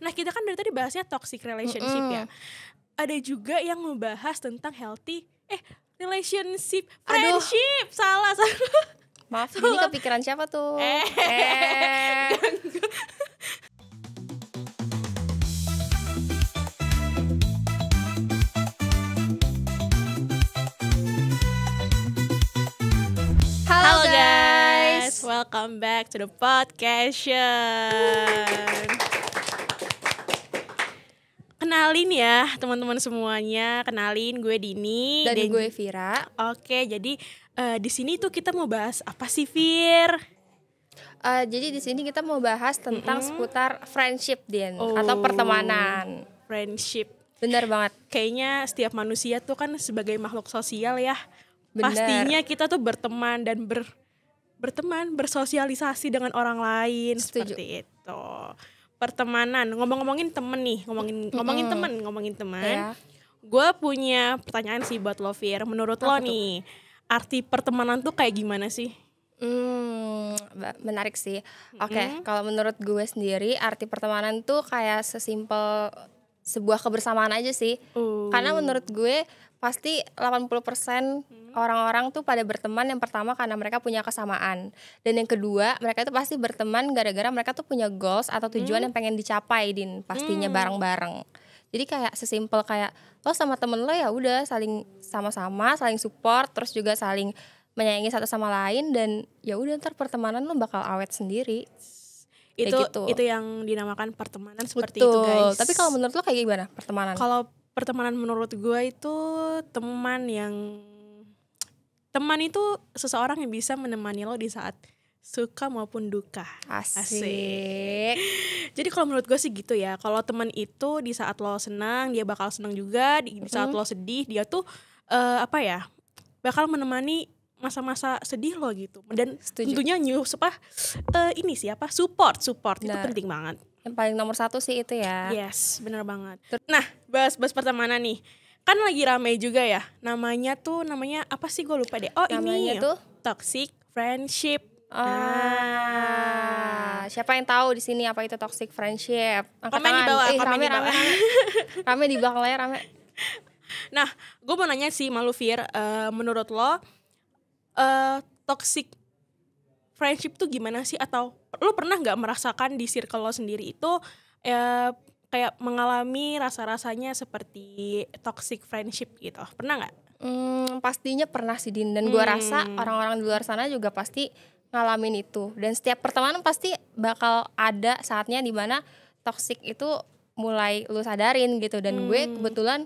Nah kita kan dari tadi bahasnya toxic relationship ya. Ada juga yang membahas tentang healthy relationship, friendship. Salah. Maaf, ini kepikiran siapa tuh? Halo guys, welcome back to the podcast. Kenalin ya teman-teman semuanya, kenalin gue Dini dan gue Vira. Oke, jadi di sini tuh kita mau bahas apa sih, Vir? Jadi di sini kita mau bahas tentang seputar friendship, Din, atau pertemanan. Friendship. Bener banget. Kayaknya setiap manusia tuh kan sebagai makhluk sosial ya. Bener. Pastinya kita tuh berteman dan bersosialisasi dengan orang lain. Setuju. Seperti itu. Pertemanan, ngomongin temen nih, ngomongin teman. Yeah. Gue punya pertanyaan sih buat lo, Vir. Menurut lo nih, arti pertemanan tuh kayak gimana sih? Menarik sih. Oke, kalau menurut gue sendiri arti pertemanan tuh kayak sesimpel sebuah kebersamaan aja sih. Karena menurut gue pasti 80% orang-orang tuh pada berteman yang pertama karena mereka punya kesamaan. Dan yang kedua, mereka tuh pasti berteman gara-gara mereka tuh punya goals atau tujuan yang pengen dicapai, Din, pastinya bareng-bareng. Jadi kayak sesimpel kayak lo sama temen lo ya udah saling sama-sama, saling support, terus juga saling menyayangi satu sama lain, dan ya udah ntar pertemanan lo bakal awet sendiri. Itu yang dinamakan pertemanan seperti Betul. itu, guys. Tapi kalau menurut lo kayak gimana pertemanan? Kalau pertemanan menurut gue itu teman itu seseorang yang bisa menemani lo di saat suka maupun duka. Asik. Jadi kalau menurut gue sih gitu ya. Kalau teman itu di saat lo senang, dia bakal senang juga. Di saat lo sedih, dia tuh bakal menemani masa-masa sedih lo gitu. Dan tentunya support itu penting banget. Yang paling nomor satu sih itu ya. Yes, benar banget. Nah, bahas pertemanan nih. Kan lagi rame juga ya. Namanya apa sih, gue lupa deh. Namanya ini tuh toxic friendship. Siapa yang tahu di sini apa itu toxic friendship? Angkat komen tangan. di bawah, Rame. Rame di belakang layar, rame. Nah, gue mau nanya sih malu, Vir, menurut lo toxic friendship tuh gimana sih? Atau lo pernah nggak merasakan di circle lo sendiri itu kayak mengalami rasa-rasanya seperti toxic friendship gitu? Pernah nggak? Pastinya pernah sih, Din. Dan gue rasa orang-orang di luar sana juga pasti ngalamin itu. Dan setiap pertemanan pasti bakal ada saatnya dimana toxic itu mulai lu sadarin gitu. Dan gue kebetulan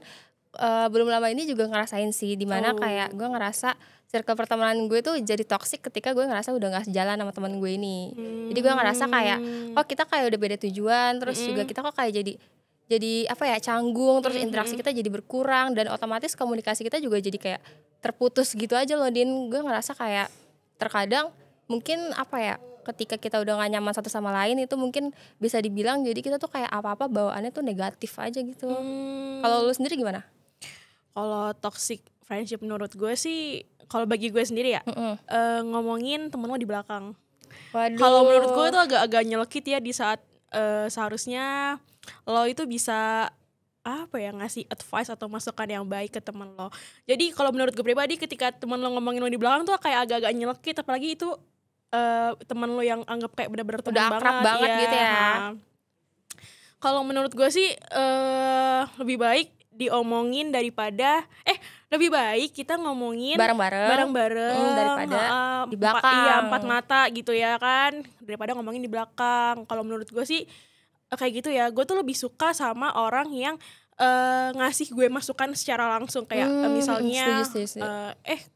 belum lama ini juga ngerasain sih, dimana kayak gue ngerasa circle pertemanan gue tuh jadi toxic ketika gue ngerasa udah gak sejalan sama teman gue ini. Jadi gue ngerasa kayak kok kita kayak udah beda tujuan, terus juga kita kok kayak jadi canggung, terus interaksi kita jadi berkurang, dan otomatis komunikasi kita juga jadi kayak terputus gitu aja loh, Din. Gue ngerasa kayak terkadang mungkin ketika kita udah gak nyaman satu sama lain, itu mungkin bisa dibilang jadi kita tuh kayak apa-apa bawaannya tuh negatif aja gitu. Kalau lu sendiri gimana? Kalau toxic friendship menurut gue sih, kalau bagi gue sendiri ya, ngomongin temen lo di belakang. Kalau menurut gue itu agak nyelekit ya, di saat seharusnya lo itu bisa ngasih advice atau masukan yang baik ke temen lo. Jadi kalau menurut gue pribadi, ketika temen lo ngomongin lo di belakang tuh kayak agak-agak nyelekit, apalagi itu temen lo yang anggap kayak benar-benar teman banget. Udah akrab banget ya. Gitu ya. Kalau menurut gue sih lebih baik diomongin daripada lebih baik kita ngomongin bareng-bareng daripada di belakang. 4 mata gitu ya kan, daripada ngomongin di belakang. Kalau menurut gue sih kayak gitu ya. Gue tuh lebih suka sama orang yang ngasih gue masukan secara langsung, kayak misalnya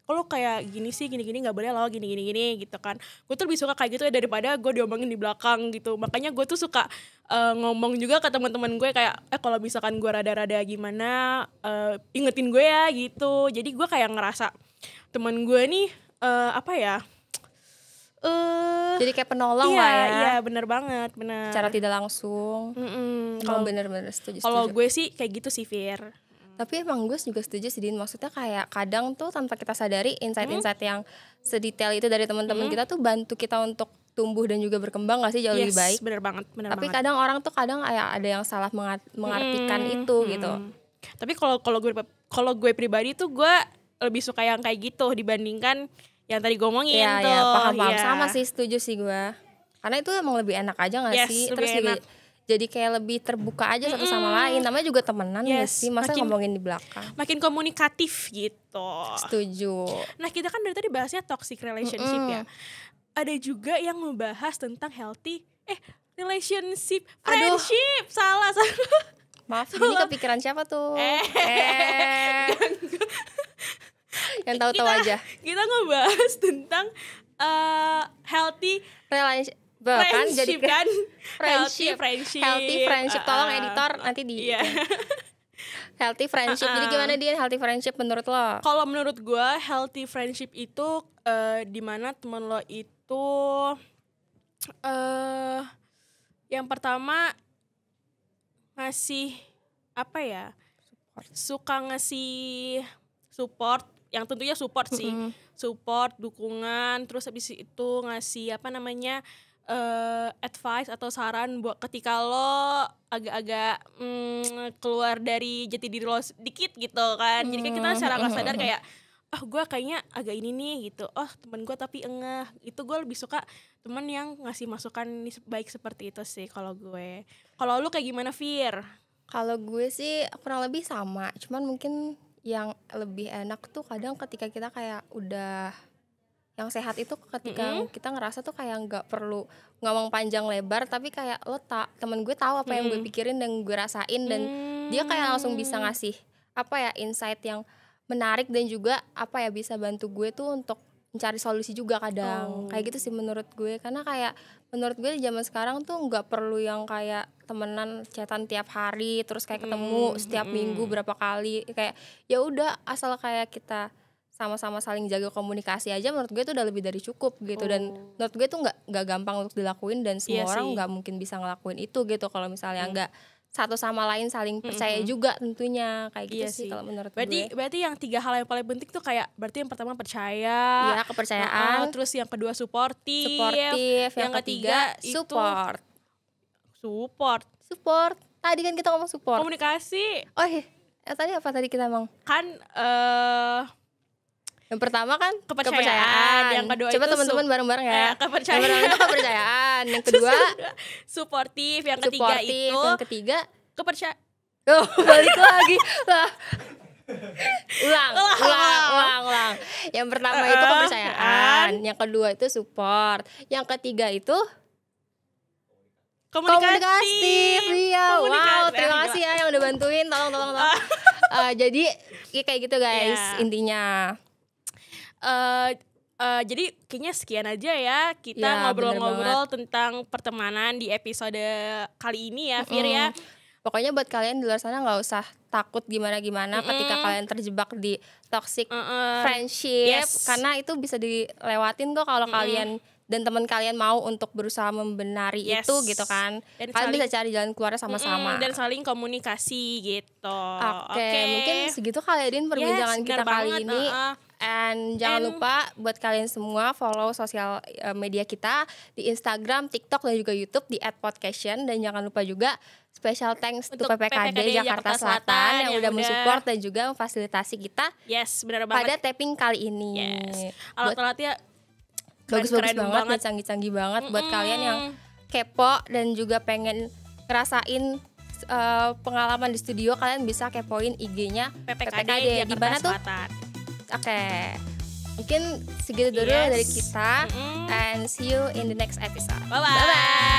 kalau kayak gini sih, gini-gini nggak boleh loh, gini gitu kan. Gue tuh lebih suka kayak gitu ya daripada gue diomongin di belakang gitu. Makanya gue tuh suka ngomong juga ke teman-teman gue kayak kalau misalkan gue rada-rada gimana, ingetin gue ya gitu. Jadi gue kayak ngerasa teman gue nih jadi kayak penolong lah ya. Iya, benar banget, benar. Cara tidak langsung. Kalau benar-benar setuju. Kalau gue sih kayak gitu sih, Vir. Tapi emang gue juga setuju sih, Din. Maksudnya kayak kadang tuh tanpa kita sadari insight-insight yang sedetail itu dari teman-teman kita tuh bantu kita untuk tumbuh dan juga berkembang gak sih, jauh lebih baik. Bener banget. Tapi kadang orang tuh kayak ada yang salah mengartikan itu gitu. Tapi kalau gue pribadi tuh gue lebih suka yang kayak gitu dibandingkan yang tadi gue omongin tuh. Iya, paham. Sama sih, setuju sih gue. Karena itu emang lebih enak aja gak sih? Terus juga jadi kayak lebih terbuka aja satu sama lain. Namanya juga temenan gak sih? Masa ngomongin di belakang? Makin komunikatif gitu. Setuju. Nah, kita kan dari tadi bahasnya toxic relationship ya. Ada juga yang membahas tentang healthy relationship, friendship. Salah. Maaf, ini kepikiran siapa tuh? Yang tahu-tahu aja. Kita ngebahas tentang healthy friendship kan? Healthy friendship. Tolong editor nanti di healthy friendship. Jadi gimana dia healthy friendship menurut lo? Kalau menurut gue healthy friendship itu dimana teman lo itu yang pertama ngasih apa ya? Suka ngasih support, yang tentunya support sih. Support, dukungan, terus habis itu ngasih advice atau saran buat ketika lo agak-agak keluar dari jati diri lo sedikit gitu kan. Jadi kan kita secara gak sadar kayak gue kayaknya agak ini nih gitu. Teman gue tapi engah. Itu gue lebih suka teman yang ngasih masukan baik seperti itu sih kalau gue. Kalau lu kayak gimana, Fir? Kalau gue sih kurang lebih sama. Cuman mungkin yang lebih enak tuh kadang ketika kita kayak udah yang sehat itu ketika kita ngerasa tuh kayak nggak perlu ngomong panjang lebar, tapi kayak temen gue tahu apa yang gue pikirin dan gue rasain, dan dia kayak langsung bisa ngasih insight yang menarik dan juga bisa bantu gue tuh untuk mencari solusi juga kadang. Kayak gitu sih menurut gue. Karena kayak menurut gue di zaman sekarang tuh nggak perlu yang kayak temenan chatan tiap hari terus kayak ketemu setiap minggu berapa kali. Kayak ya udah asal kayak kita sama-sama saling jaga komunikasi aja, menurut gue itu udah lebih dari cukup gitu. Dan menurut gue tuh nggak gampang untuk dilakuin, dan semua orang nggak mungkin bisa ngelakuin itu gitu kalau misalnya nggak satu sama lain saling percaya juga tentunya. Kayak gitu sih kalau menurut gue. Berarti yang 3 hal yang paling penting tuh kayak berarti yang pertama percaya, kepercayaan, terus yang kedua supportive, yang ketiga support. Tadi kan kita ngomong support. Komunikasi. Tadi apa tadi kita ngomong? Kan yang pertama kan kepercayaan. Yang kedua coba itu teman-teman bareng-bareng ya. Kepercayaan. Yang pertama itu kepercayaan. Yang kedua supportive. Yang ketiga itu. Yang ketiga kepercayaan. Balik lagi lah. Ulang. Yang pertama itu kepercayaan. Yang kedua itu support. Yang ketiga itu komunikatif. Iya. Wow, terima kasih ya yang udah bantuin. Tolong. Jadi kayak gitu guys, intinya. Jadi kayaknya sekian aja ya kita ngobrol-ngobrol tentang pertemanan di episode kali ini ya, Fir ya. Pokoknya buat kalian di luar sana nggak usah takut gimana-gimana ketika kalian terjebak di toxic friendship, karena itu bisa dilewatin kok kalau kalian dan teman kalian mau untuk berusaha membenari itu gitu kan. Dan kalian bisa cari jalan keluarnya sama-sama dan saling komunikasi gitu. Oke. Mungkin segitu kali Din perbincangan kita kali ini. And jangan lupa buat kalian semua follow sosial media kita di Instagram, TikTok, dan juga YouTube di @podcast. Dan jangan lupa juga special thanks to PPKD Jakarta Selatan yang udah mensupport dan juga memfasilitasi kita benar banget pada taping kali ini. Alat-alatnya bagus-bagus banget dan canggih-canggih banget buat kalian yang kepo dan juga pengen ngerasain pengalaman di studio. Kalian bisa kepoin IG-nya PPKD di mana tuh? Oke. Mungkin segitu dulu dari kita, and see you in the next episode. Bye-bye.